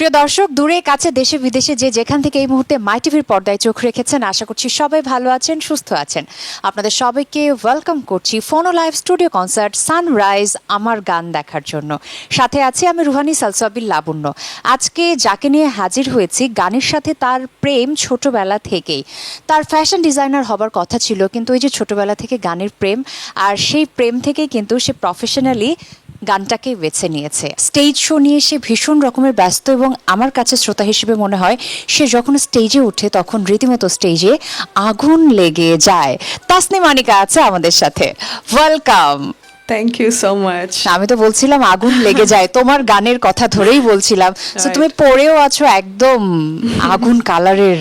প্রিয় দর্শক, দূরে কাছে দেশে বিদেশে যে যেখান থেকে এই মুহূর্তে মাই টিভির পর্দায় চোখ রেখেছেন, আশা করছি সবাই ভালো আছেন, সুস্থ আছেন। আপনাদের সবাইকে ওয়েলকাম করছি ফোনো লাইভ স্টুডিও কনসার্ট সানরাইজ আমার গান দেখার জন্য। সাথে আছি আমি রুহানি সালসাবিল লাবণ্য। আজকে যাকে নিয়ে হাজির হয়েছি, গানের সাথে তার প্রেম ছোটবেলা থেকেই। তার ফ্যাশন ডিজাইনার হবার কথা ছিল, কিন্তু ওই যে ছোটবেলা থেকে গানের প্রেম, আর সেই প্রেম থেকেই কিন্তু সে প্রফেশনালি গানটাকে বেছে নিয়েছে। স্টেজ শো নিয়ে সে ভীষণ রকমের ব্যস্ত এবং আমার কাছে শ্রোতা হিসেবে মনে হয় সে যখন স্টেজে ওঠে তখন রীতিমতো স্টেজে আগুন লেগে যায়। তাসনিম আনিকা আছে আমাদের সাথে, welcome. Thank you so much. আমি তো বলছিলাম আগুন লেগে যায়, তোমার গানের কথা ধরেই বলছিলাম। সো তুমি পরেও আছো একদম আগুন কালারের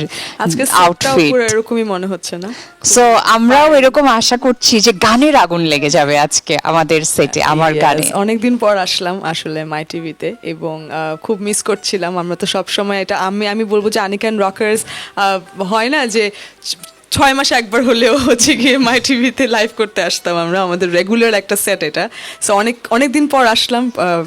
আউটফিট, এরকমই মনে হচ্ছে না? সো আমরাও এরকম আশা করছি যে গানের আগুন লেগে যাবে আজকে আমাদের সেটে, আমার গানে। অনেকদিন পর আসলাম আসলে মাই টিভিতে এবং খুব মিস করছিলাম। আমরা তো সব সময় এটা আমি বলবো যে আনিকান রকার্স হয় না যে 6 মাসে একবার হলেও হচ্ছে গিয়ে মাই টিভিতে লাইভ করতে আসতাম আমরা, আমাদের রেগুলার একটা সেট এটা। সো অনেক দিন পর আসলাম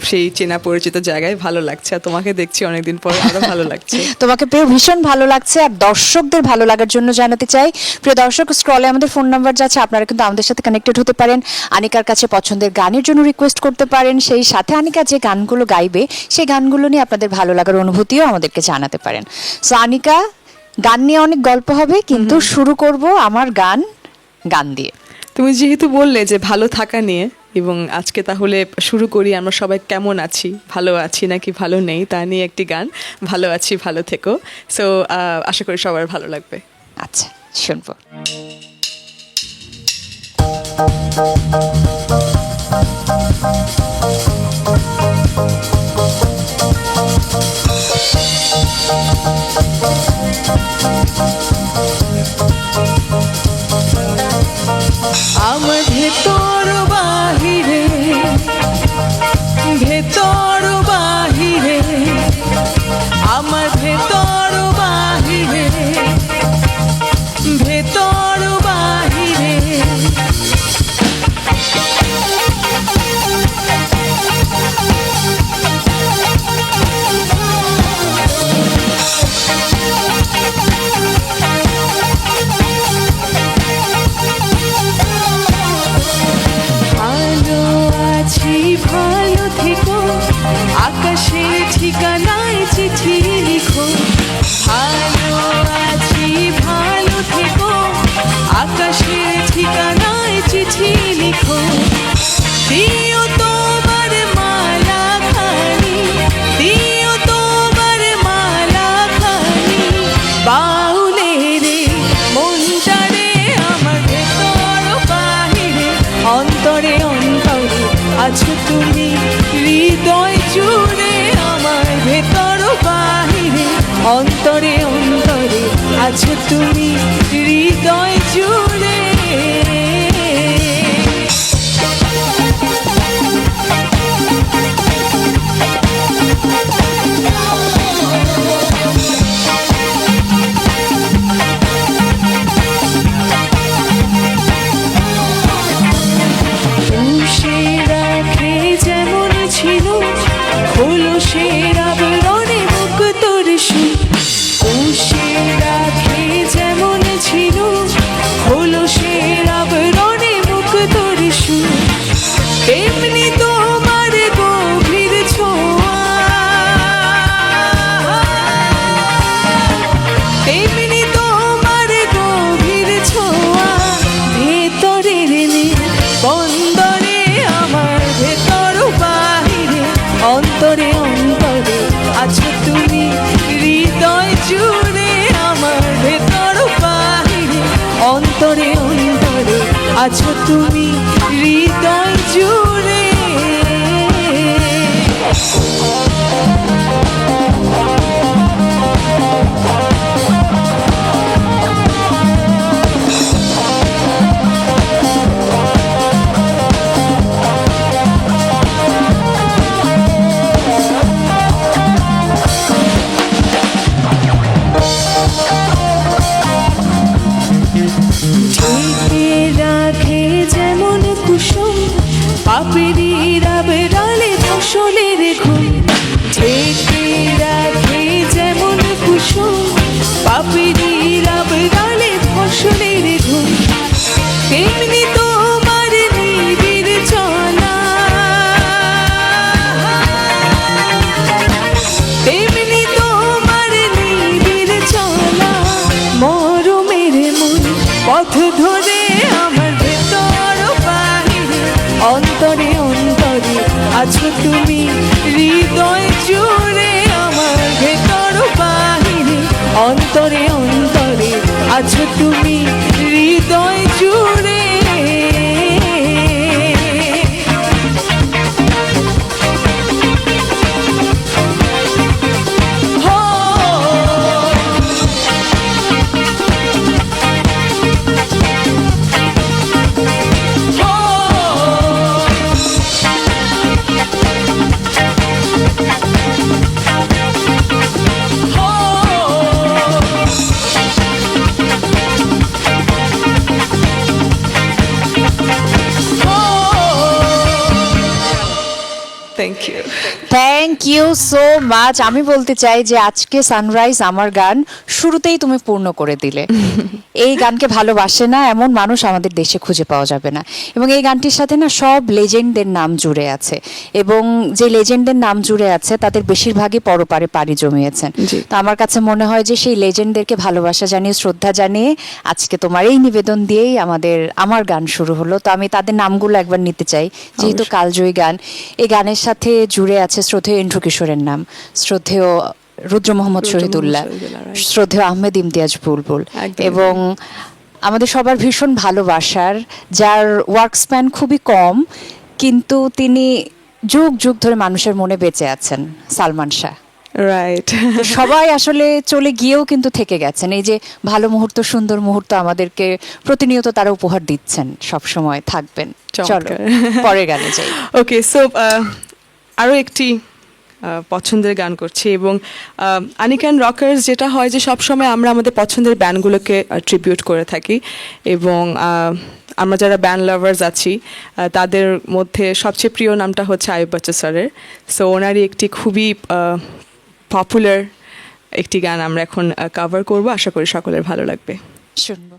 সেই চেনা পরিচিত জায়গায়, ভালো লাগছে। আর তোমাকে দেখছি অনেকদিন পর, আরো ভালো লাগছে। তোমাকে পেয়ে ভীষণ ভালো লাগছে। আর দর্শকদের ভালো লাগার জন্য জানাতে চাই, প্রিয় দর্শক, স্ক্রলে আমাদের ফোন নাম্বার যাচ্ছে, আপনারা কিন্তু আমাদের সাথে কানেক্টেড হতে পারেন। আনিকার কাছে পছন্দের গানের জন্য রিকোয়েস্ট করতে পারেন, সেই সাথে আনিকা যে গানগুলো গাইবে সেই গানগুলো নিয়ে আপনাদের ভালো লাগার অনুভূতিও আমাদেরকে জানাতে পারেন। সো আনিকা, গান নিয়ে অনেক গল্প হবে, কিন্তু শুরু করব আমার গান দিয়ে। তুমি যেহেতু বললে যে ভালো থাকা নিয়ে, এবং আজকে তাহলে শুরু করি। আমরা সবাই কেমন আছি, ভালো আছি নাকি ভালো নেই, তা নিয়ে একটি গান, ভালো আছি ভালো থেকো। সো আশা করি সবার ভালো লাগবে। আচ্ছা, শুনবো। আমার ভেতর বাহিরে, ভেতর বাহিরে, আমার ভেতর বাহিরে, ভেতর বাহিরে, ভালো থেকো, আকাশের ঠিকানায় চিঠি লিখো। ভালো আছি ভালো থেকো, আকাশের ঠিকানায় চিঠি লিখো। দিও তোমার মালা খানি, দিও তোমার মালা খানি, বাউলে রে মনটারে আমার ভেতর বাহিরে, অন্তরে অন্তরে আছো তুমি, হৃদয় জুড়ে আমার ভেতর বাহিরে, অন্তরে অন্তরে আছো তুমি, হৃদয় জুড়ে। খোলসের আবরণে মুক্তোর সুর, উষে রাখে যেমন ছিল, খোলসের আবরণে মুক্তোর সুর, তেমনি তোমার গভীর ছোঁয়া, তেমনি তোমার গভীর ছোঁয়া, ভেতরের বন্দরে আমার ভেতর বাহিরে, অন্তরে অন্তরে আছো তুমি, হৃদয় জুড়ে আমার ভেতর বাহিরে, অন্তরে অন্তরে আছো তুমি, হৃদয় জুড়ে। ঢেকে রাখে যেমন কুসুম, আছো তুমি হৃদয় জুড়ে। Thank you. Thank you so much. আমি বলতে চাই যে আজকে সানরাইজ আমার গান শুরুতেই তুমি পূর্ণ করে দিলে। এই গানকে ভালোবাসে না এমন মানুষ আমাদের দেশে খুঁজে পাওয়া যাবে না, এবং এই গানটির সাথে না সব লেজেন্ডদের নাম জুড়ে আছে, এবং যে লেজেন্ডদের নাম জুড়ে আছে তাদের বেশিরভাগই পরপারে পাড়ি জমিয়েছেন। জি। তো আমার কাছে মনে হয় যে সেই লেজেন্ডদেরকে ভালোবাসা জানিয়ে, শ্রদ্ধা জানিয়ে আজকে তোমার এই নিবেদন দিয়েই আমার গান শুরু হলো। তো আমি তাদের নামগুলো একবার নিতে চাই, যেহেতু কালজয়ী গান। এই গানের সাথে জুড়ে আছে শ্রদ্ধেয় এন্ড্রু কিশোরের নাম, শ্রদ্ধেয় রুদ্র মোহাম্মদ শহীদুল্লাহ, right. শ্রদ্ধেয় আহমেদ ইমতিয়াজ বুলবুল, একদম। এবং আমাদের সবার ভীষণ ভালোবাসার, যার ওয়ার্ক স্প্যান খুবই কম কিন্তু তিনি যুগ যুগ ধরে মানুষের মনে বেঁচে আছেন, সালমান শাহ। রাইট। তো সবাই আসলে চলে গিয়েও কিন্তু থেকে গেছেন। এই যে ভালো মুহূর্ত, সুন্দর মুহূর্ত আমাদেরকে প্রতিনিয়ত তারা উপহার দিচ্ছেন, সব সময় থাকবেন। চলো চমৎকার। পরের গানে যাই। ওকে, সো আরও একটি পছন্দের গান করছি, এবং আনিকান রকার্স যেটা হয় যে সবসময় আমরা আমাদের পছন্দের ব্যান্ডগুলোকে ট্রিবিউট করে থাকি, এবং আমরা যারা ব্যান্ড লাভার্স আছি তাদের মধ্যে সবচেয়ে প্রিয় নামটা হচ্ছে আয়ুব বাচ্চু স্যারের। সো ওনারই একটি খুবই পপুলার একটি গান আমরা এখন কভার করব, আশা করি সকলের ভালো লাগবে। শুনবো।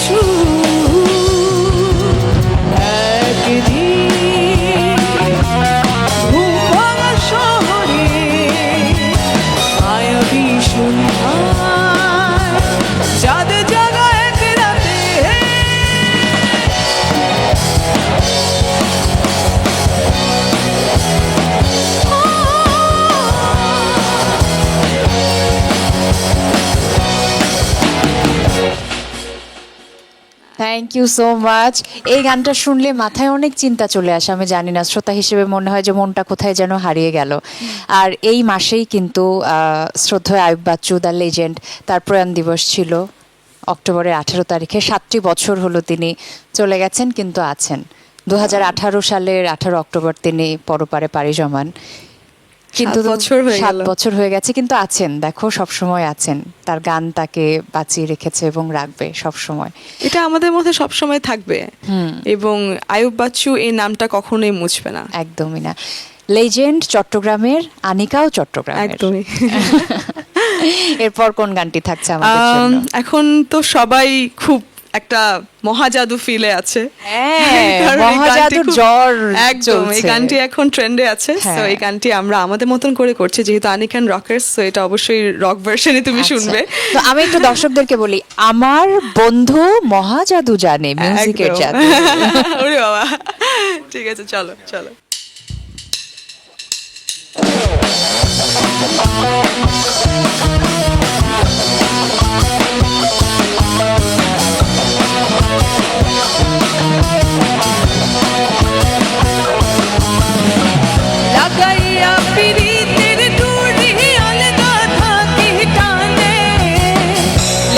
সুর একদিন ঘুমভাঙা শহরে মায়াবী সন্ধ্যায় চাঁদ জাগা এক রাতে থ্যাংক ইউ সো মাচ। এই গানটা শুনলে মাথায় অনেক চিন্তা চলে আসে, আমি জানি না, শ্রোতা হিসেবে মনে হয় যে মনটা কোথায় যেন হারিয়ে গেল। আর এই মাসেই কিন্তু শ্রদ্ধেয় আয়ুব বাচ্চু দ্য লেজেন্ড, তার প্রয়াণ দিবস ছিল অক্টোবরের 18 তারিখে। 7টি বছর হলো তিনি চলে গেছেন, কিন্তু আছেন। 2018 সালের 18 অক্টোবর তিনি পরপারে পাড়ি জমান। কিন্তু 7 বছর হয়ে 7 গেল। বছর হয়ে গেছে, কিন্তু আছেন, দেখো সবসময় আছেন। তার গান তাকে বাঁচিয়ে রেখেছে এবং রাখবে সবসময়। এটা আমাদের মধ্যে সবসময় থাকবে এবং আয়ুব বাচ্চু এই নামটা কখনোই মুছবে না। একদমই না। লেজেন্ড চট্টগ্রামের, আনিকাও চট্টগ্রামের। একদমই। এরপর কোন গানটি থাকছে আমাদের জন্য? এখন তো সবাই খুব একটা মহাজাদু ফিলে আছে। হ্যাঁ, কারণ এই গানটি মহাজাদুর খুব- জ্বর একদম এই চলছে। গানটি এখন ট্রেন্ডে আছে। হ্যাঁ। তো এই গানটি আমরা আমাদের মতন করে করছি, যেহেতু আনিকান রকার্স, তো এটা অবশ্যই রক ভার্সনে তুমি আচ্ছা। শুনবে। তো আমি একটু দর্শকদেরকে বলি, আমার বন্ধু মহাজাদু জানে, মিউজিকের একদম। জাদু। ওরে বাবা, ঠিক আছে, চলো চলো। লাগাইয়া পিরিতের ডুরি আলগা থাকি টানে,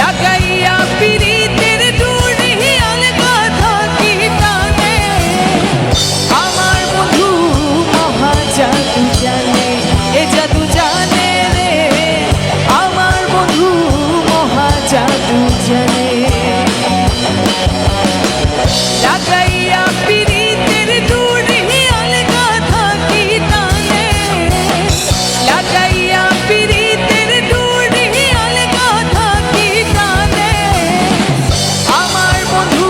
লাগাইয়া পিরিতের ডুরি আলগা থাকি টানে, আমার বন্ধু মহাজাদু জানে, এ জাদু জানে রে, আমার বন্ধু মহাজাদু জানে। লাগাইয়া পিরিতের ডুরি আলগা থাকি টানে, লাগাইয়া পিরিতের ডুরি আলগা থাকি টানে, আমার বন্ধু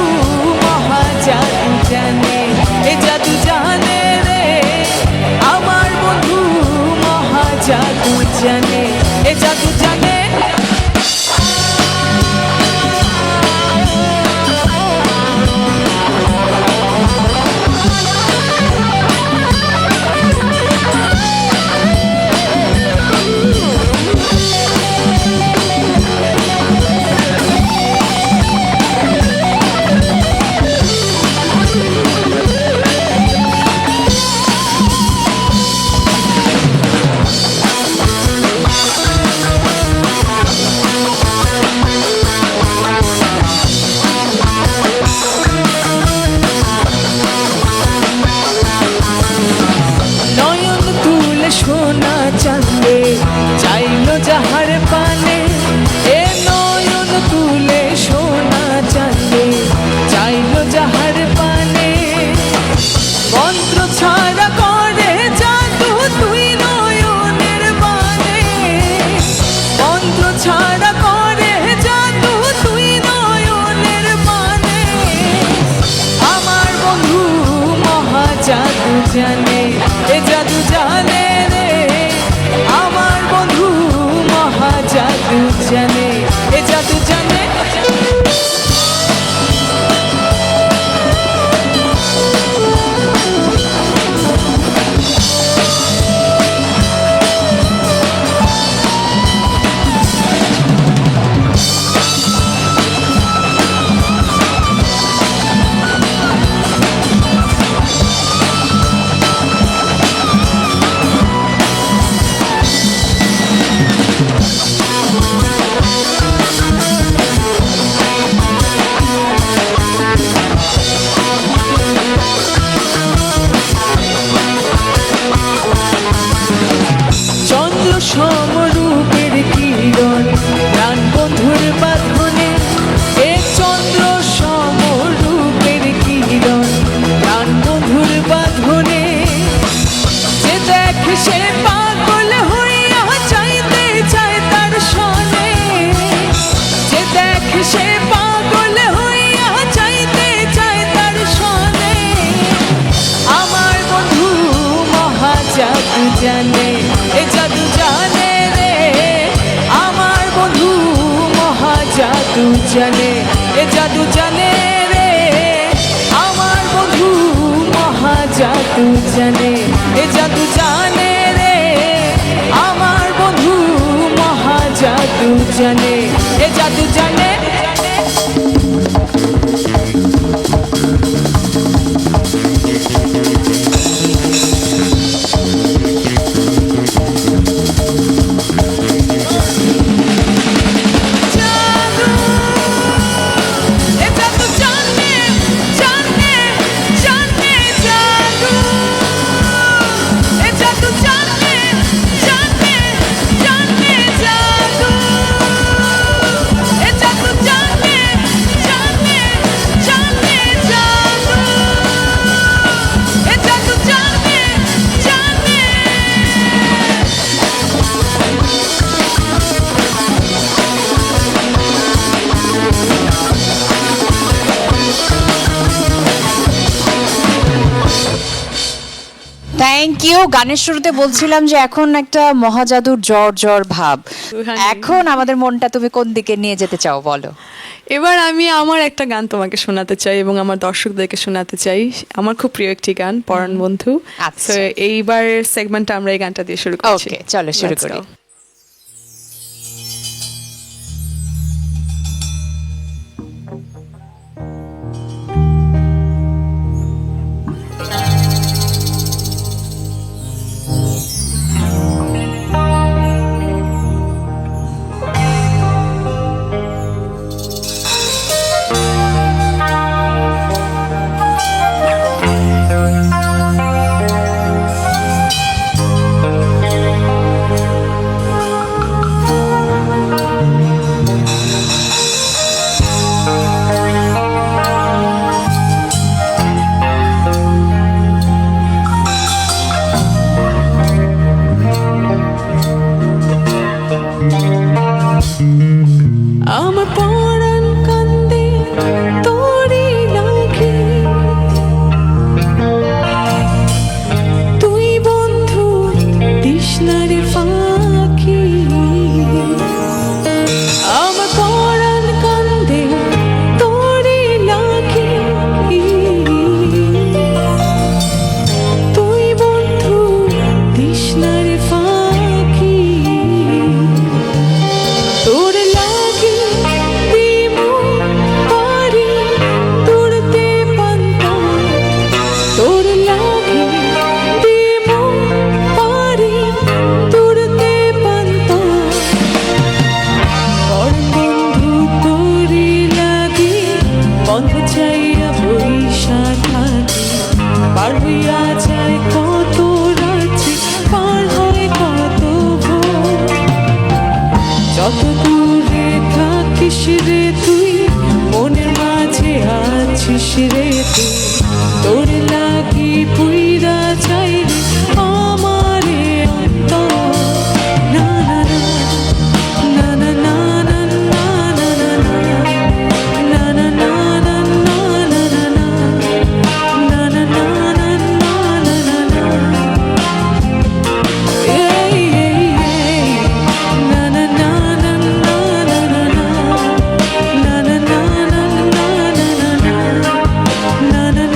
মহাজাদু জানে, এ জাদু জানে রে, আমার বন্ধু মহাজাদু জানে, এ জাদু জানে। নয়ন তুলে সোনা চাঁদে চাইলো যাহার পানে, এ নয়ন তুলে সোনা চাঁদে চাইলো যাহার পানে, মন্ত্র ছাড়া করে জাদু তুই নয়নের বানে, মন্ত্র ছাড়া করে জাদু তুই নয়নের বানে, আমার বন্ধু মহাজাদু জানে, এ জাদু জানে রে, আমার বন্ধু মহাজাদু জানে, এ জাদু জানে। জাদু জানে, এ জাদু জানে রে আমার বন্ধু, মহা জাদু জানে, এ জাদু জানে। Thank you. গানের শুরুতে বলছিলাম যে এখন একটা মহাজাদুর জ্বর জ্বর ভাব, এখন আমাদের মনটা তুমি কোন দিকে নিয়ে যেতে চাও বলো? এবার আমি আমার একটা গান তোমাকে শোনাতে চাই এবং আমার দর্শকদেরকে শোনাতে চাই, আমার খুব প্রিয় একটি গান, পরাণ বন্ধু। আচ্ছা। So, এইবার সেগমেন্টটা আমরা এই গানটা দিয়ে শুরু করছি। ওকে, চলো শুরু Let's করি। go. আমার পরাণ কান্দে তোরি লাগে, তুই বন্ধু তৃষ্ণারে ফাঁকি। আমার পরাণ কান্দে তোরি লাগে, তুই বন্ধু তৃষ্ণারে ফাঁকি। তোর লাগে দিমু পারি তুড়তে পান্তা, তোর লাগে দিমু পারি তুড়তে পান্তা। পরাণ বন্ধু তোরি লাগে বন্ধ চাইয়া বৈশা থাকি, পার হইয়া যায় কত রাত্রি, পার হয় কত ভোর। যত দূরে থাকিস রে তুই, মনের মাঝে আছিস রে তুই, তোর লাগি পুইরা চাই রে আমারে অন্তর। না না না না না না না না না না না না না না না না না না na na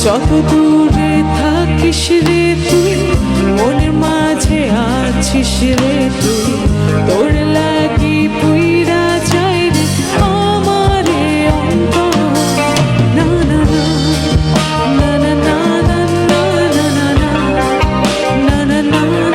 যত দূরে থাকিস রে তুই, মনের মাঝে আছিস রে তুই, তোর লাগি পুইরা যাই রে আমারে অন্তর। না না না না না না না না না না না না না না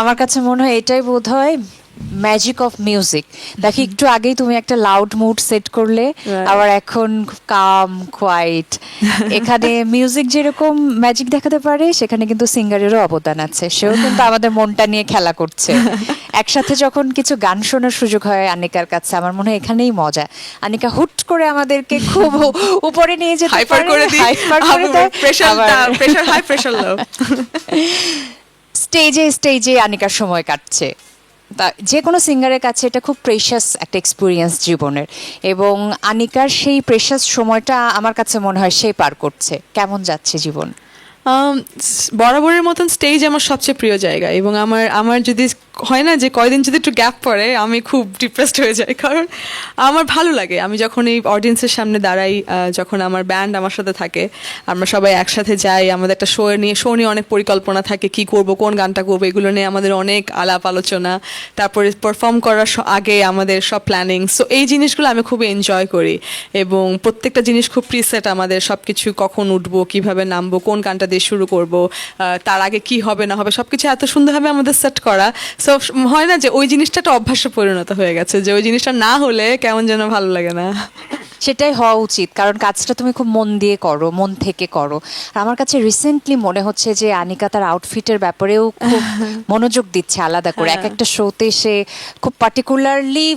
আমার কাছে মনে হয় এটাই বোধ হয় ম্যাজিক অফ মিউজিক। দেখি একটু আগেই তুমি একটা লাউড মুড সেট করলে, আবার এখন কাম কোয়াইট। এখানে মিউজিক যেরকম ম্যাজিক দেখাতে পারে, সেখানে কিন্তু সিঙ্গারেরও অবদান আছে। সেও কিন্তু আমাদের মনটা নিয়ে খেলা করছে। একসাথে যখন কিছু গান শোনার সুযোগ হয় আনিকার কাছে, আমার মনে হয় এখানেই মজা। আনিকা হুট করে আমাদেরকে খুব উপরে নিয়ে যেতে হাইপার পারে, করে দিই, হাইপার করে দেয়। Pressure high pressure low. স্টেজে স্টেজে আনিকার সময় কাটছে। তা যে কোনো সিঙ্গারের কাছে এটা খুব প্রেশাস একটা এক্সপিরিয়েন্স জীবনের, এবং আনিকার সেই প্রেশাস সময়টা আমার কাছে মনে হয় সে পার করছে। কেমন যাচ্ছে জীবন? বরাবরের মতন স্টেজ আমার সবচেয়ে প্রিয় জায়গা, এবং আমার যদি হয় না যে কয়দিন যদি একটু গ্যাপ পড়ে আমি খুব ডিপ্রেসড হয়ে যাই, কারণ আমার ভালো লাগে আমি যখন এই অডিয়েন্সের সামনে দাঁড়াই, যখন আমার ব্যান্ড আমার সাথে থাকে, আমরা সবাই একসাথে যাই, আমাদের একটা শো নিয়ে অনেক পরিকল্পনা থাকে, কি করব, কোন গানটা করবো, এগুলো নিয়ে আমাদের অনেক আলাপ আলোচনা, তারপরে পারফর্ম করার আগে আমাদের সব প্ল্যানিং। সো এই জিনিসগুলো আমি খুবই এনজয় করি, এবং প্রত্যেকটা জিনিস খুব প্রিসেট, আমাদের সব কিছু কখন উঠবো, কিভাবে নামবো, কোন গানটা দিয়ে শুরু করব, তার আগে কি হবে না হবে সবকিছু এত সুন্দরভাবে আমাদের সেট করা। সো হয় না যে ওই জিনিসটা একটা অভ্যাসে পরিণত হয়ে গেছে, যে ওই জিনিসটা না হলে কেমন যেন ভালো লাগে না। সেটাই হওয়া উচিত, কারণ কাজটা তুমি খুব মন দিয়ে করো, মন থেকে করো। আর আমার কাছে রিসেন্টলি মনে হচ্ছে যে আনিকা তার আউটফিটের ব্যাপারেও খুব মনোযোগ দিচ্ছে আলাদা করে। এক একটা শোতে সে খুব পার্টিকুলারলি,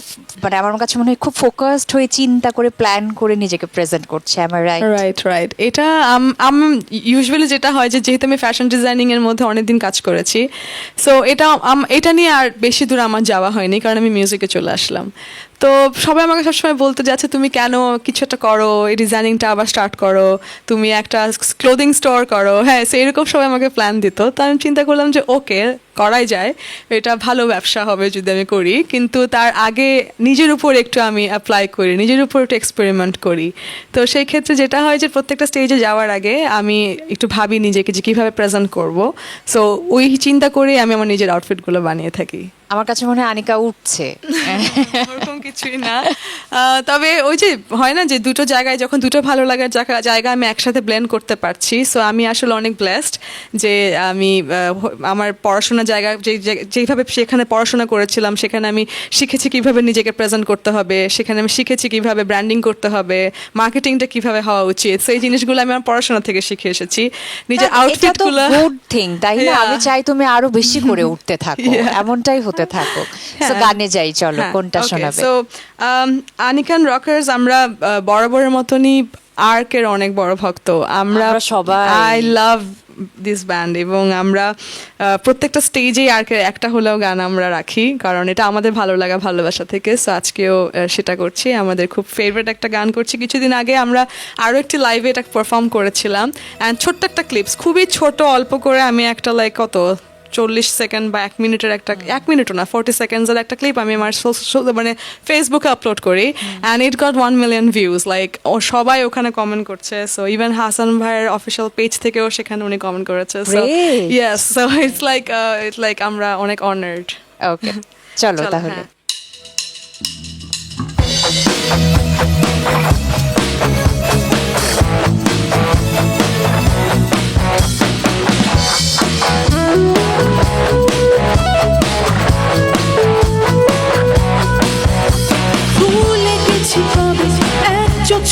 মানে আমার কাছে মনে হয় খুব ফোকাসড হয়ে চিন্তা করে প্ল্যান করে নিজেকে প্রেজেন্ট করছে। আমার রাইট এটা ইউজুয়ালি যেটা হয় যে, যেহেতু আমি ফ্যাশন ডিজাইনিং এর মধ্যে অনেকদিন কাজ করেছি, সো এটা নিয়ে আর বেশি দূর আমার যাওয়া হয়নি, কারণ আমি মিউজিকে চলে আসলাম। তো সবাই আমাকে সবসময় বলতে যাচ্ছে তুমি কেন কিছু একটা করো, এই ডিজাইনিংটা আবার স্টার্ট করো, তুমি একটা ক্লোদিং স্টোর করো। হ্যাঁ, সেই রকম সবাই আমাকে প্ল্যান দিত। তো আমি চিন্তা করলাম যে ওকে, করাই যায়, এটা ভালো ব্যবসা হবে যদি আমি করি, কিন্তু তার আগে নিজের উপর একটু আমি অ্যাপ্লাই করি, নিজের উপর একটু এক্সপেরিমেন্ট করি। তো সেই ক্ষেত্রে যেটা হয় যে প্রত্যেকটা স্টেজে যাওয়ার আগে আমি একটু ভাবি নিজেকে যে কীভাবে প্রেজেন্ট করব। সো ওই চিন্তা করে আমি আমার নিজের আউটফিটগুলো বানিয়ে থাকি। আমার কাছে মনে হয় আনিকা উঠছে। ওরকম কিছুই না, তবে ওই যে হয় না যে দুটো জায়গায় যখন দুটো ভালো লাগার জায়গা আমি একসাথে ব্লেন্ড করতে পারছি। সো আমি আসলে অনেক ব্লেসড যে আমি আমার পড়াশোনার জায়গা যেইভাবে সেখানে পড়াশোনা করেছিলাম, সেখানে আমি শিখেছি কিভাবে নিজেকে প্রেজেন্ট করতে হবে, সেখানে আমি শিখেছি কিভাবে ব্র্যান্ডিং করতে হবে, মার্কেটিংটা কিভাবে হওয়া উচিত। সেই জিনিসগুলো আমি আমার পড়াশোনা থেকে শিখে এসেছি। নিজের আউটফিটগুলো গুড থিং, তাই না? আমি চাই তুমি আরো বেশি করে উঠতে থাকো, এমনটাই হতে থাকো। সো গানে যাই, চলো কোনটা শোনাবে? সো আনিকান রকার্স আমরা বরাবরের মতনই আর্কের অনেক বড় ভক্ত আমরা সবাই। আই লাভ দিস ব্যান্ড, এবং আমরা প্রত্যেকটা স্টেজেই আর্কের একটা হলেও গান আমরা রাখি, কারণ এটা আমাদের ভালো লাগা ভালোবাসা থেকে। সো আজকেও সেটা করছি, আমাদের খুব ফেভারিট একটা গান করছি। কিছুদিন আগে আমরা আরও একটি লাইভে এটা পারফর্ম করেছিলাম, অ্যান্ড ছোট্ট একটা ক্লিপস, খুবই ছোট, অল্প করে আমি একটা কত 40 সেকেন্ড বা 1 মিনিটের একটা, 1 মিনিটও না 40 সেকেন্ডসের একটা ক্লিপ আমি আমার মানে ফেসবুকে আপলোড করি, and it got 1 million views. সবাই ওখানে কমেন্ট করছে। সো ইভেন হাসান ভাইয়ের অফিসিয়াল পেজ থেকেও সেখানে উনি কমেন্ট করেছে। So yes, so it's like আমরা অনেক অনার্ড। ওকে, চলো তাহলে। ভুলে গেছি কবে এক চোখ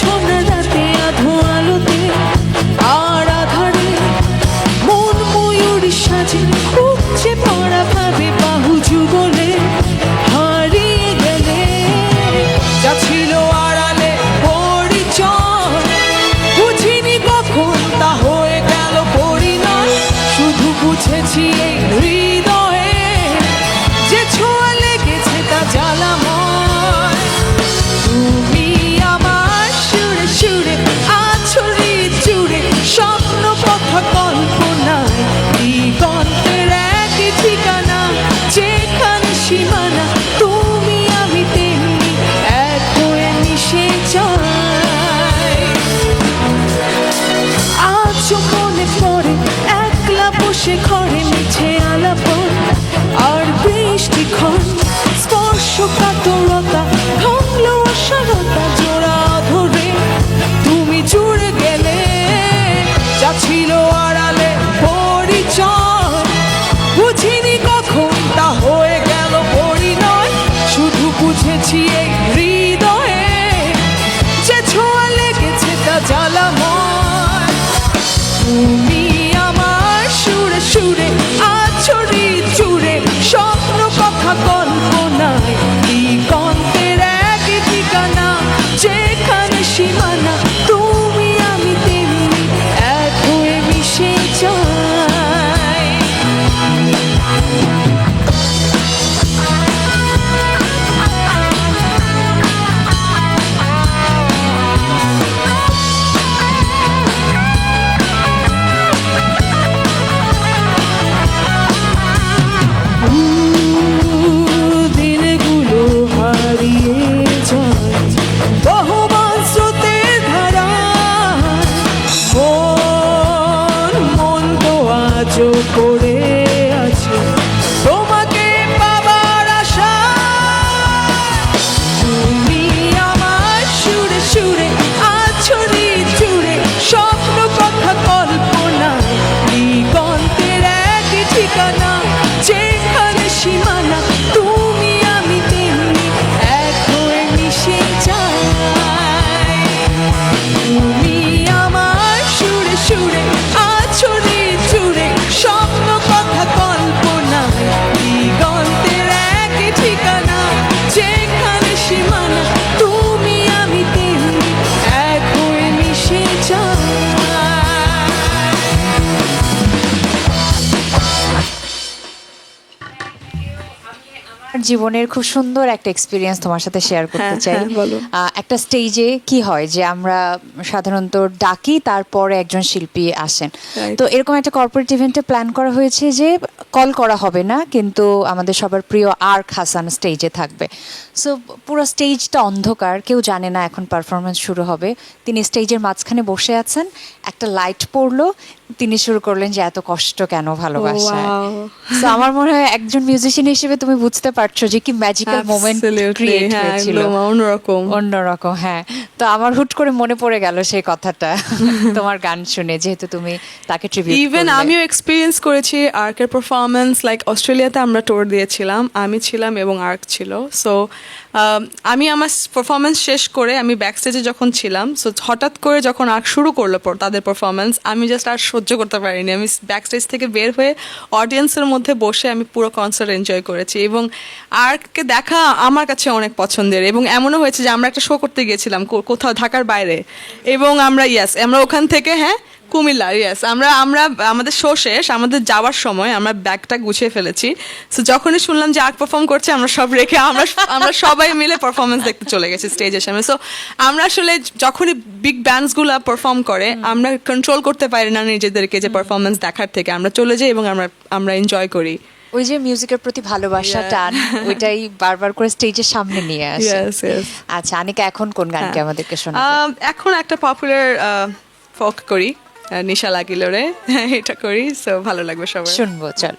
ঠিকানা যেখানে সীমানা তুমি আমি তেমনি এক হয়ে মিশে যাই তুমি আমার সুরে সুরে আছড়ে জুড়ে স্বপ্ন কথা কল্পনায় দিগন্তের এক ঠিকানা যেখানে সীমানা তুমি আমি তেমনি এক হয়ে মিশে যাই আমার জীবনের খুব সুন্দর একটা এক্সপিরিয়েন্স তোমার সাথে শেয়ার করতে হ্যাঁ, চাই হ্যাঁ, বলো। একটা স্টেজে কি হয় যে আমরা সাধারণত ডাকি তারপরে একজন শিল্পী আসেন Right. তো এরকম একটা কর্পোরেট ইভেন্টে প্ল্যান করা হয়েছে যে কল করা হবে না কিন্তু আমাদের সবার প্রিয় আর্ক হাসান স্টেজে থাকবে সো পুরো স্টেজটা অন্ধকার কেউ জানে না এখন পারফরমেন্স শুরু হবে তিনি স্টেজের মাঝখানে বসে আছেন একটা লাইট পড়লো তিনি শুরু করলেন যে এত কষ্ট কেন ভালোবাসায় Wow. So, আমার মনে হয় একজন মিউজিশিয়ান হিসেবে তুমি বুঝতে পারছো যে কি ম্যাজিক্যাল মোমেন্ট Absolutely, ক্রিয়েট হ্যাঁ, হয়েছিল একদম অন্যরকম অন্যরকম হ্যাঁ তো আমার হুট করে মনে পড়ে গেল সেই কথাটা তোমার গান শুনে যেহেতু তুমি তাকে ট্রিবিউট ইভেন আমিও এক্সপিরিয়েন্স করেছি আর্কের পারফরমেন্স লাইক অস্ট্রেলিয়াতে আমরা টোর দিয়েছিলাম আমি ছিলাম এবং আর্ক ছিল সো আমি আমার পারফরমেন্স শেষ করে আমি ব্যাক স্টেজে যখন ছিলাম সো হঠাৎ করে যখন আর্ক শুরু করলো তাদের পারফরমেন্স আমি জাস্ট আর সহ্য করতে পারিনি আমি ব্যাক স্টেজ থেকে বের হয়ে অডিয়েন্সের মধ্যে বসে আমি পুরো কনসার্ট এনজয় করেছি এবং আর্ককে দেখা আমার কাছে অনেক পছন্দের এবং এমনও হয়েছে যে আমরা একটা শো করতে গিয়েছিলাম কোথাও ঢাকার বাইরে এবং আমরা আমরা ওখান থেকে কুমিল্লা আমরা আমাদের শো শেষ আমাদের যাওয়ার সময় আমরা ব্যাগটা গুছিয়ে ফেলেছি সো যখনই শুনলাম যে আর্ট পারফর্ম করছে আমরা সব রেখে আমরা সবাই মিলে পারফরমেন্স দেখতে চলে গেছি স্টেজের সামনে সো আমরা আসলে যখনই বিগ ব্যান্ডসগুলো পারফর্ম করে আমরা কন্ট্রোল করতে পারি না নিজেদেরকে যে পারফরমেন্স দেখার থেকে আমরা চলে যাই এবং আমরা এনজয় করি ওই যে মিউজিকের প্রতি ভালোবাসা টান ওইটাই বারবার করে স্টেজের সামনে নিয়ে আসে Yes, yes. আচ্ছা আনিকা এখন কোন গানকে আমাদেরকে শোনাবে এখন একটা পপুলার ফোক করি নিশা লাগিলো রে এটা করি সো ভালো লাগবে সবাই শুনবো চল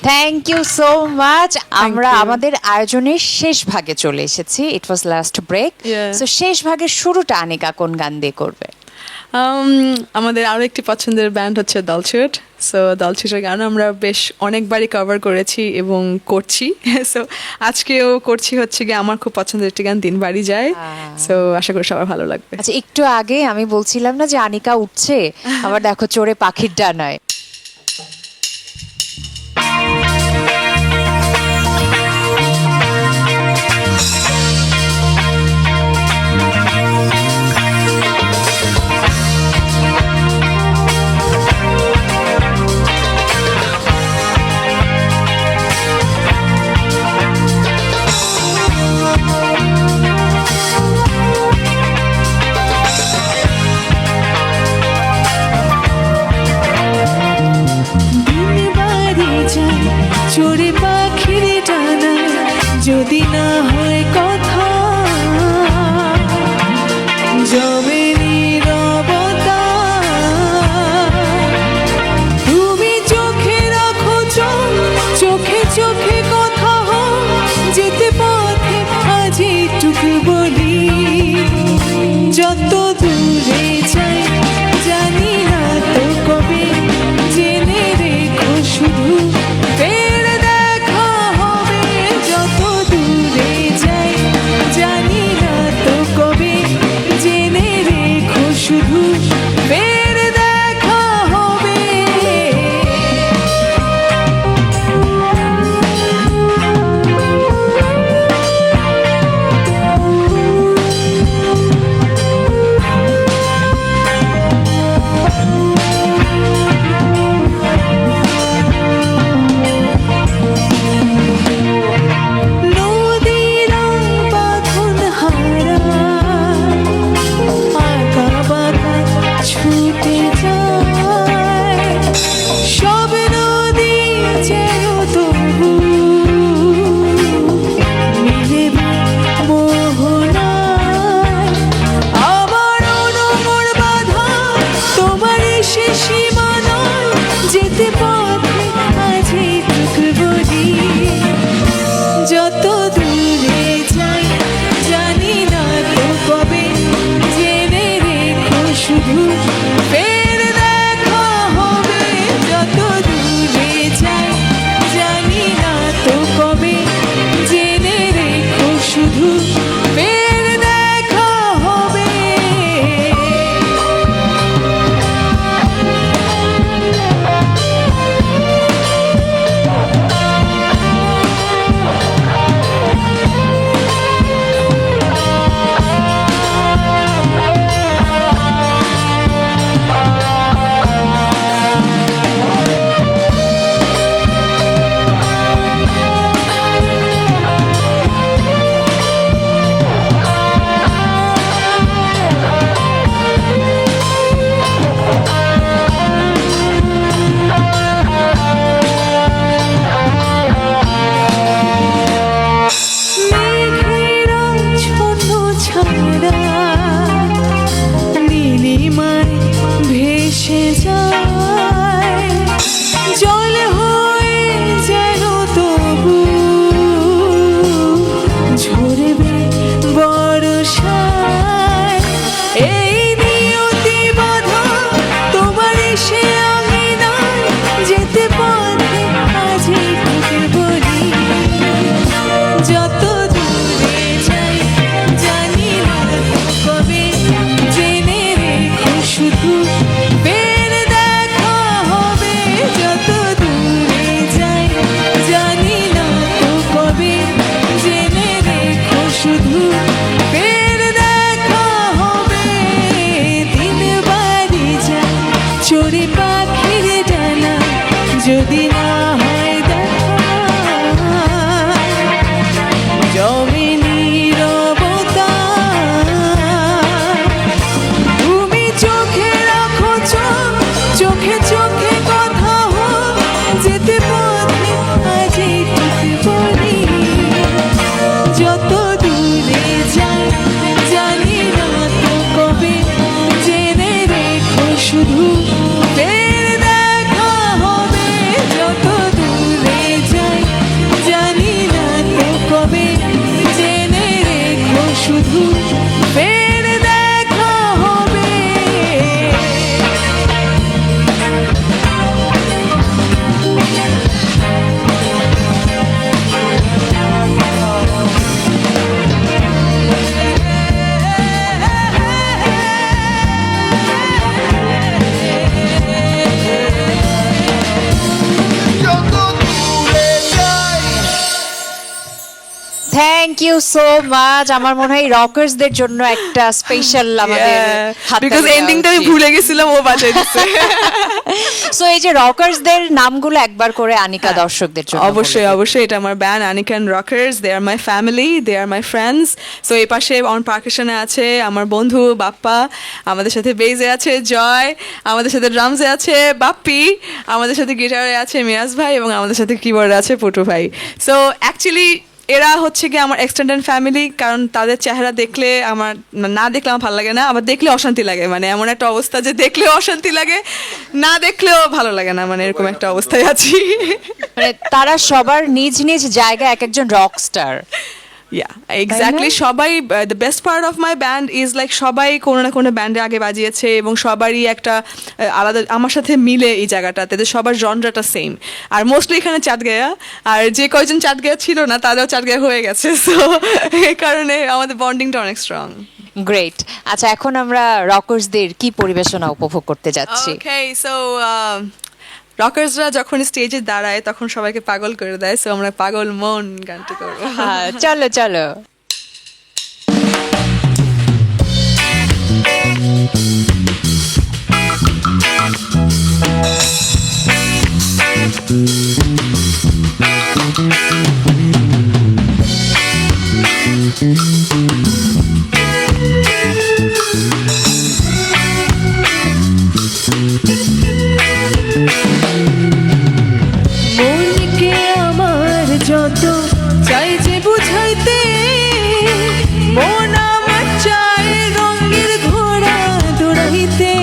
থ্যাংক ইউ সো মাচ। আমরা you. আমাদের আয়োজনের শেষ ভাগে চলে এসেছি। It was last break. Yeah. So শেষ ভাগের শুরুটা আনিকা কোন গান দিয়ে করবে? আমাদের আরও একটি পছন্দের ব্যান্ড হচ্ছে দলছুট। সো দলছুটের গান আমরা বেশ অনেকবারই কভার করেছি এবং করছি। সো আজকেও করছি হচ্ছে গিয়ে আমার খুব পছন্দের একটি গান দিন বাড়ি যায়। সো আশা করি সবার ভালো লাগবে। আচ্ছা, একটু আগে আমি বলছিলাম না যে আনিকা উঠছে, আবার দেখো চড়ে পাখির ডানায়। দিন বাড়ি যায় চড়ে পাখির ডানা, যদি না হয় কথা জমে নীরবতা। তুমি চোখে রাখো চোখ, চোখে চোখে কথা হয়, যেতে পথে আজ এইটুকু বলি, যত দূরে যাই জানি না তো কবে, জেনে রেখো শুধু ফের দেখা হবে। যত দূরে যাই জানি না তো কবে, জেনে রেখো শুধু ফের দেখা হবে। নদীরা বাঁধন হারা আঁকা বাঁকা ছুটে যায়, সব নদী যেন তবু মিলেবে মোহনায়। আমার অনুমোর বাধা তোমার সে সীমানায়, যেতে পথে আজ এইটুকু বলি, যত দূরে যাই জানি না তো কবে, জেনে রেখো শুধু ফের দেখা হবে। যত দূরে যাই জানি না তো কবে, জেনে রেখো শুধু ফের দেখা হবে। মেঘেরা ছোট ছাড়া নীলিমায় ভেসে যায়, জল হয়ে যেন তবু ঝরবে বর্ষায়। এই নিয়তি বাধা তোমার সে আমি নাই, যেতে পথে আজ এইটুকু বলি, যত দূরে যাই জানি না তো কবে, জেনে রেখো শুধু ফের দেখা হবে। যত দূরে যাই জানি না তো কবে, জেনে রেখো শুধু ফের দেখা হবে। দিন বাড়ি যায় চড়ে পাখির ডানা, যদি না হয় দেখা জমে নীরবতা। তুমি চোখে রাখো চোখ, চোখে চোখে কথা হয়, যেতে পথে আজ এইটুকু বলি, যত দূরে যাই জানি না তো কবে, জেনে রেখো শুধু ফের দেখা হবে। যত দূরে থ্যাংক ইউ সো মাচ। আমার মনে হয় রকার্সদের জন্য একটা স্পেশাল আমাদের বিকজ এন্ডিংটা আমি ভুলে গেছিলাম, ও বাঁচাই দিচ্ছে। সো এই যে রকার্সদের নামগুলো একবার করে আনিকা দর্শকদের জন্য অবশ্যই অবশ্যই, এটা আমার band Anika and rockers. They are my family, they are my friends. So এই পাশে অন পারকাশনে আছে আমার বন্ধু বাপ্পা, আমাদের সাথে বেজে আছে জয়, আমাদের সাথে ড্রামসে আছে বাপ্পি, আমাদের সাথে গিটারে আছে মিরাজ ভাই এবং আমাদের সাথে কিবোর্ডে আছে পুটু ভাই। সো অ্যাকচুয়ালি এরা হচ্ছে কি আমার এক্সটেন্ডেড ফ্যামিলি, কারণ তাদের চেহারা দেখলে আমার না দেখলে আমার ভালো লাগে না, আবার দেখলে অশান্তি লাগে। মানে এমন একটা অবস্থা যে দেখলেও অশান্তি লাগে, না দেখলেও ভালো লাগে না, মানে এরকম একটা অবস্থায় আছি। মানে তারা সবার নিজ নিজ জায়গায় এক একজন রক স্টার। এক্স্যাক্টলি, সবাই the best part of my band is like সবাই কোনো না কোনো ব্যান্ডে আগে বাজিয়েছে এবং সবারই একটা আলাদা আমার সাথে মিলে এই জায়গাটাতে, সবার জনরাটা সেম। আর মোস্টলি এখানে চাঁদগায়া, আর যে কয়জন চাঁদগায়া ছিল না তারাও চাঁদগায়া হয়ে গেছে। সো এই কারণে আমাদের বন্ডিংটা অনেক স্ট্রং। গ্রেট। আচ্ছা, এখন আমরা রকার্সদের কি পরিবেশনা উপভোগ করতে যাচ্ছি? ওকে, সো রকার্সরা যখন স্টেজে দাঁড়ায় তখন সবাইকে পাগল করে দেয়। সো আমরা পাগল মন গানটি করবো। হ্যাঁ, চলো চলো। মনকে আমার যত চাই যে বুঝাইতে, মন আমার চাই রঙের ঘোড়া দৌড়াইতে।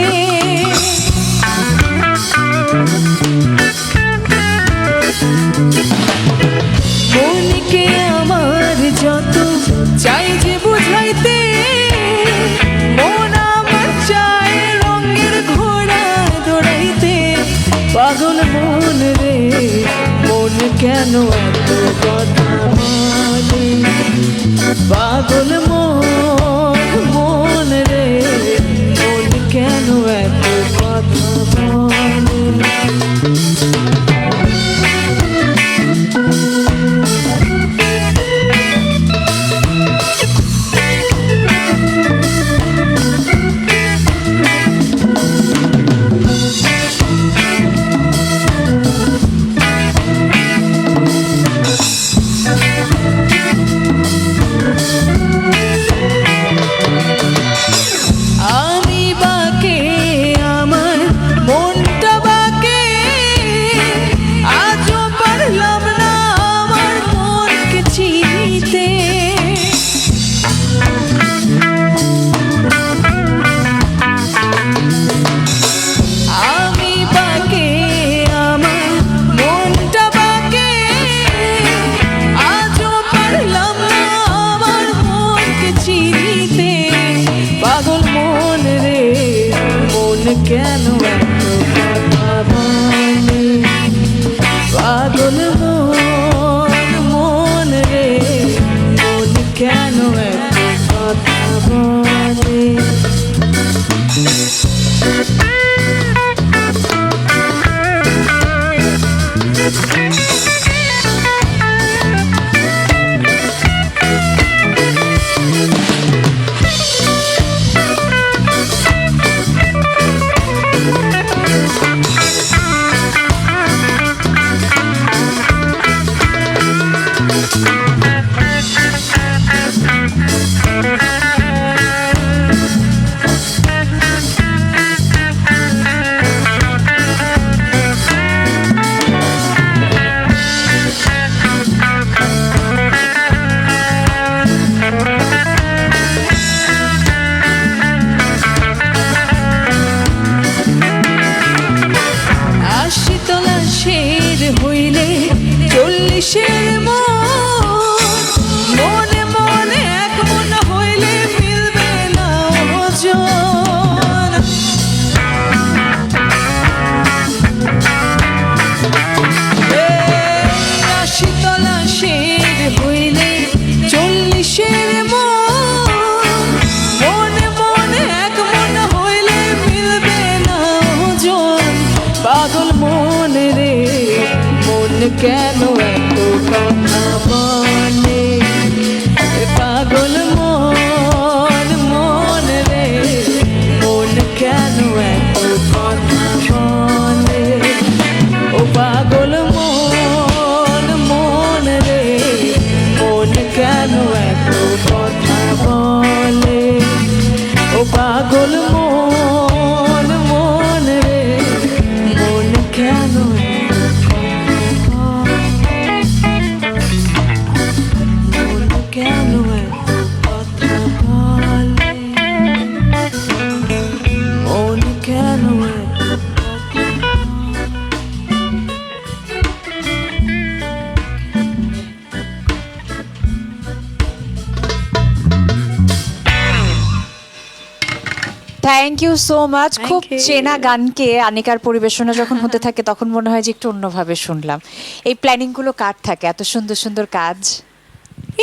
মনকে আমার যত চাই যে বুঝাইতে, মন আমার চাই রঙের ঘোড়া দৌড়াইতে। পাগল মন রে, মন কেন এত কথা বলে? পাগল মন, মন রে, মন কেন এত কথা বলে? আমি বাকে, আমার মনটা বাকে, আজও পারলাম না আমার মনকে চিনতে। আমি বাকে, আমার মনটা বাকে, আজও পারলাম না আমার মনকে চিনতে। পাগল মন রে, মন কেন এত কথা বলে? পাগল মন, মন রে, মন কেন এত কথা বলে? কিসের মন মনে মনে এক মন হইলে মিলবে না ওজন শীতলা শের হইলে 40-এর মন মনে মনে এক মন হইলে মিলবে না ওজন পাগল মন রে মন কেন এত কথা বলে thank you so much. Thank খুব you. চেনা গানকে আনিকার পরিবেশনা যখন হতে থাকে তখন মনে হয় যে একটু অন্যভাবে শুনলাম। এই প্ল্যানিং গুলো কার থাকে, এত সুন্দর সুন্দর কাজ?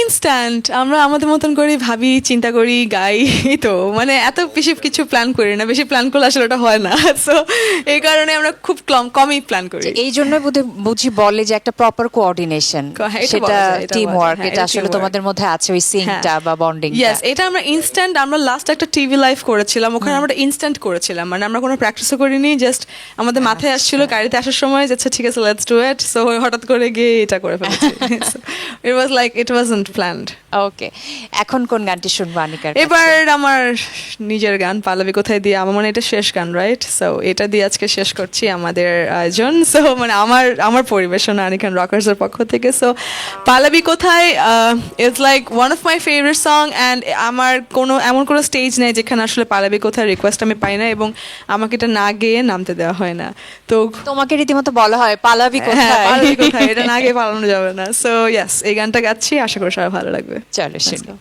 ইনস্ট্যান্ট আমরা আমাদের মতন করে ভাবি, চিন্তা করি, গাই, এই তো মানে এত বেশি কিছু প্ল্যান করি না, বেশি প্ল্যান করলে আসলে ওটা হয় না। সো এই কারণে আমরা খুব কমই প্ল্যান করি। এই জন্য বুঝি বলে যে একটা প্রপার কোঅর্ডিনেশন, হ্যাঁ, এটা সেটা বলা যায়, এটা টিম বলা ওয়ার্ক, যায়, হ্যাঁ, এটা এটা আসলে teamwork। তোমাদের মধ্যে আছে ওই সিঙ্কটা বা বন্ডিংটা। ইয়েস, এটা আমরা ইনস্ট্যান্ট, আমরা লাস্ট একটা টিভি লাইভ করেছিলাম, ওখানে আমরা ইনস্ট্যান্ট করেছিলাম, মানে আমরা কোনো প্র্যাকটিসও করিনি, জাস্ট আমাদের মাথায় আসছিল গাড়িতে আসার সময় যে আচ্ছা ঠিক আছে লেটস ডু ইট, সো হঠাৎ করে গিয়ে এটা করে ফেলেছি। It was like it wasn't planned. Okay, এখন কোন গানটি শুনবো আনিকার কাছে? এবার আমার নিজের গান পালাবি কোথায় দিয়ে, আমার মনে হয় এটা শেষ গান, রাইট? সো এটা দিয়ে আজকে শেষ করছি আমাদের আয়োজন। সো মানে আমার পরিবেশনা আনিকান রকার্স এর পক্ষ থেকে। সো পালাবি কোথায় it's like one of my favourite song, and আমার এমন কোনো স্টেজ নেই যেখানে আসলে পালাবি কোথায় রিকোয়েস্ট আমি পাই না, এবং আমাকে এটা না গেয়ে নামতে দেওয়া হয় না। তো তোমাকে রীতিমতো বলা হয় পালাবি হ্যাঁ, কোথায়। পালাবি কোথায়, এটা না গেয়ে পালানো যাবে না। সো ইয়েস, এই গানটা গাচ্ছি, আশা করি সবাই ভালো লাগবে। চলো শুনি।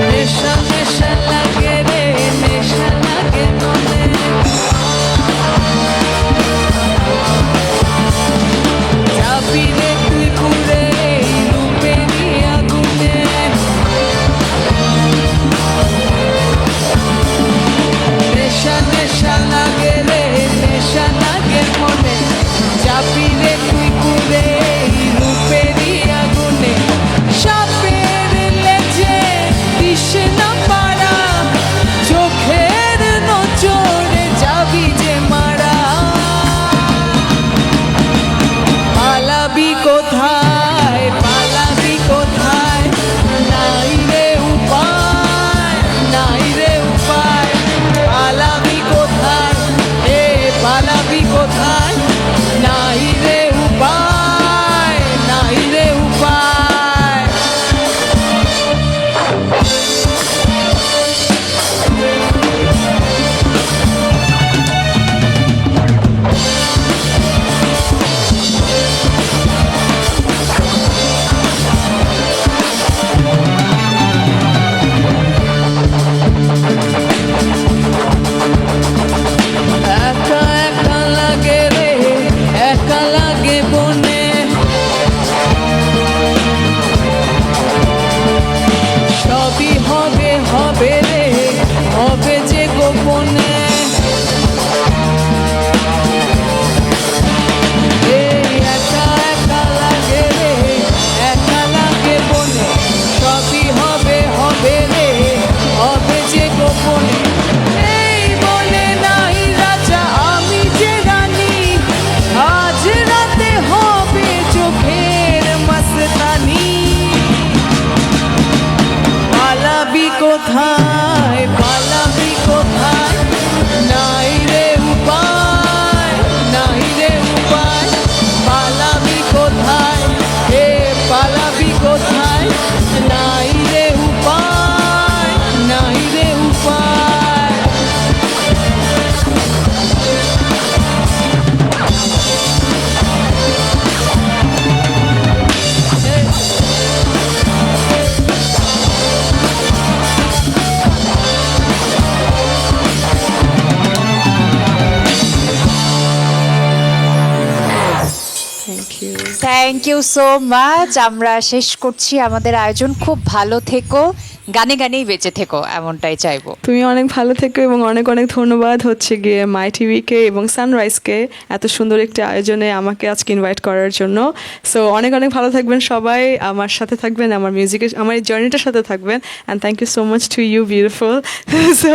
নেশা নেশা লাগে রে, নেশা লাগে মনে। যাবি রে তুই ঘুরে এই রূপেরই আগুনে। নেশা নেশা লাগে রে, নেশা লাগে মনে। যাবি রে তুই ঘুরে এই রূপেরই আগুনে। সাপের লেজে তৃষ্ণা পাড়া, চোখের নজরে যাবি যে মারা। পালাবি কোথায়, পালাবি কোথায়, নাই রে উপায়, নাই রে উপায়। পালাবি কোথায়, এ পালাবি কোথায়, নাই রে উপায়, নাই রে উপায়। একা একা লাগে রে, একা লাগে বনে। সবই হবে হবে রে, হবে যে গোপনে। এই একা একা লাগে রে, একা লাগে বনে। সবই হবে হবে রে, হবে যে গোপনে। এই বলে নাই রাজা, আমি যে রানী। আজ রাতে হবে চোখের মস্তানি। পালাবি কোথায়, পালাবি কোথায়, নাই রে উপায়, নাই রে উপায়। পালাবি কোথায়, হে পালাবি কোথায়, নাই রে উপায়, নাই রে উপায়। Thank you. Thank you so much. আমরা শেষ করছি আমাদের আয়োজন। খুব ভালো থেকো, গানে গানেই বেঁচে থেকো এমনটাই চাইবো। তুমি অনেক ভালো থেকো এবং অনেক অনেক ধন্যবাদ হচ্ছে গিয়ে মাই টিভিকে এবং সানরাইজকে এত সুন্দর একটি আয়োজনে আমাকে আজকে ইনভাইট করার জন্য। সো অনেক অনেক ভালো থাকবেন সবাই, আমার সাথে থাকবেন, আমার মিউজিকের আমার এই জার্নিটার সাথে থাকবেন। And thank you so much to you beautiful. So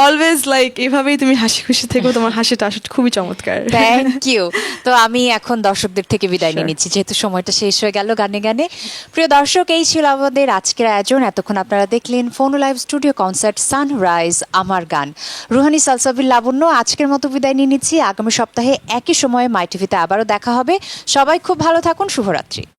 always like এভাবেই তুমি হাসি খুশি থেকো, তোমার হাসিটা আসলে খুবই চমৎকার। Thank you. তো আমি এখন দর্শকদের থেকে বিদায় নিয়ে Sure. নিচ্ছি, যেহেতু সময়টা শেষ হয়ে গেল গানে গানে। প্রিয় দর্শক, এই ছিল আমাদের আজকের আয়োজন। এতক্ষণ আপনারা দেখলেন ফোনো লাইভ স্টুডিও কনসার্ট সানরাইজ আমার গান। রুহানি সালসাবিল লাবণ্য আজকের মতো বিদায় নিয়ে নিচ্ছি। আগামী সপ্তাহে একই সময়ে মাই টিভিতে আবারও দেখা হবে। সবাই খুব ভালো থাকুন, শুভরাত্রি।